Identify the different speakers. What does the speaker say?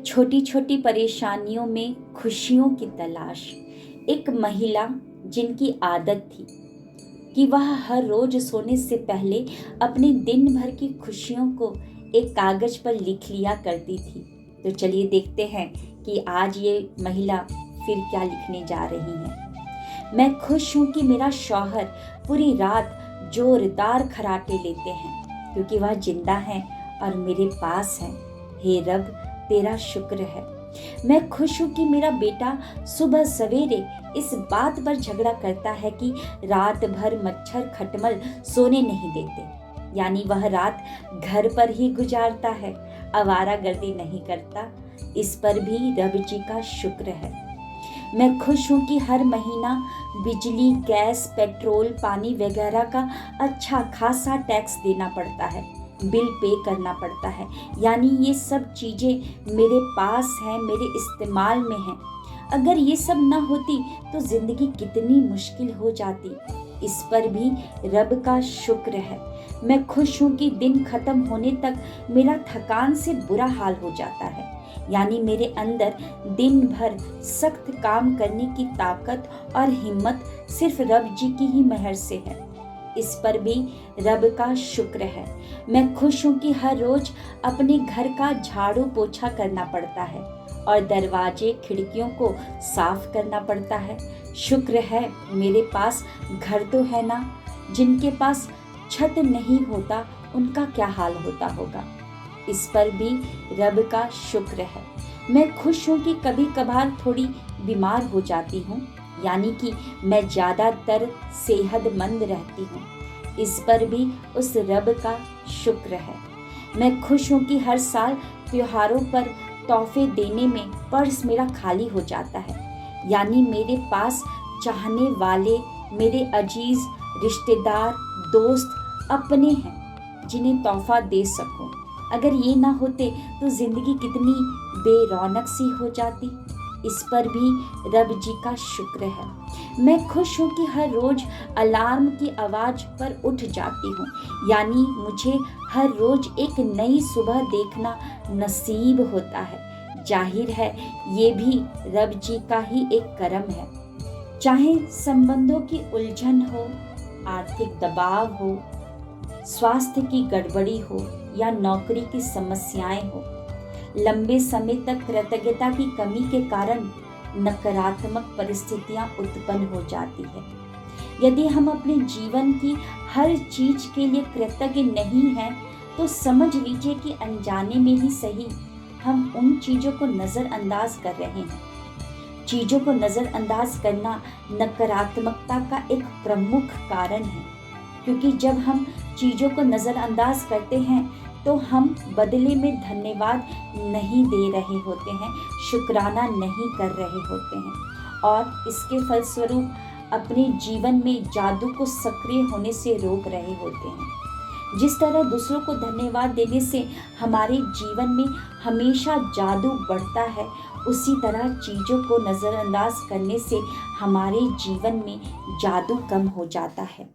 Speaker 1: छोटी छोटी परेशानियों में खुशियों की तलाश। एक महिला जिनकी आदत थी कि वह हर रोज सोने से पहले अपने दिन भर की खुशियों को एक कागज पर लिख लिया करती थी। तो चलिए देखते हैं कि आज ये महिला फिर क्या लिखने जा रही है। मैं खुश हूँ कि मेरा शौहर पूरी रात जोरदार खर्राटे लेते हैं क्योंकि वह जिंदा है और मेरे पास है। हे रब, तेरा शुक्र है। मैं खुश हूँ कि मेरा बेटा सुबह सवेरे इस बात पर झगड़ा करता है कि रात भर मच्छर खटमल सोने नहीं देते, यानी वह रात घर पर ही गुजारता है, आवारागर्दी नहीं करता। इस पर भी रब जी का शुक्र है। मैं खुश हूँ कि हर महीना बिजली, गैस, पेट्रोल, पानी वगैरह का अच्छा खासा टैक्स देना पड़ता है, बिल पे करना पड़ता है, यानी ये सब चीज़ें मेरे पास हैं, मेरे इस्तेमाल में हैं। अगर ये सब ना होती तो ज़िंदगी कितनी मुश्किल हो जाती। इस पर भी रब का शुक्र है। मैं खुश हूँ कि दिन ख़त्म होने तक मेरा थकान से बुरा हाल हो जाता है, यानी मेरे अंदर दिन भर सख्त काम करने की ताकत और हिम्मत सिर्फ रब जी की ही मेहर से है। इस पर भी रब का शुक्र है। मैं खुश हूँ कि हर रोज अपने घर का झाड़ू पोछा करना पड़ता है और दरवाजे खिड़कियों को साफ करना पड़ता है। शुक्र है मेरे पास घर तो है ना। जिनके पास छत नहीं होता उनका क्या हाल होता होगा। इस पर भी रब का शुक्र है। मैं खुश हूँ कि कभी कभार थोड़ी बीमार हो जाती हूँ, यानी कि मैं ज़्यादातर सेहतमंद रहती हूँ। इस पर भी उस रब का शुक्र है। मैं खुश हूँ कि हर साल त्योहारों पर तोहफे देने में पर्स मेरा खाली हो जाता है, यानी मेरे पास चाहने वाले, मेरे अजीज, रिश्तेदार, दोस्त, अपने हैं जिन्हें तोहफा दे सकूं। अगर ये ना होते तो ज़िंदगी कितनी बेरौनक सी हो जाती। इस पर भी रब जी का शुक्र है। मैं खुश हूँ कि हर रोज अलार्म की आवाज़ पर उठ जाती हूँ, यानी मुझे हर रोज एक नई सुबह देखना नसीब होता है। जाहिर है ये भी रब जी का ही एक करम है। चाहे संबंधों की उलझन हो, आर्थिक दबाव हो, स्वास्थ्य की गड़बड़ी हो या नौकरी की समस्याएं हो, लंबे समय तक कृतज्ञता की कमी के कारण नकारात्मक परिस्थितियां उत्पन्न हो जाती है। यदि हम अपने जीवन की हर चीज के लिए कृतज्ञ नहीं हैं, तो समझ लीजिए कि अनजाने में ही सही हम उन चीजों को नजरअंदाज कर रहे हैं। चीजों को नजरअंदाज करना नकारात्मकता का एक प्रमुख कारण है, क्योंकि जब हम चीजों को नजरअंदाज करते हैं तो हम बदले में धन्यवाद नहीं दे रहे होते हैं, शुक्राना नहीं कर रहे होते हैं और इसके फलस्वरूप अपने जीवन में जादू को सक्रिय होने से रोक रहे होते हैं। जिस तरह दूसरों को धन्यवाद देने से हमारे जीवन में हमेशा जादू बढ़ता है, उसी तरह चीज़ों को नज़रअंदाज करने से हमारे जीवन में जादू कम हो जाता है।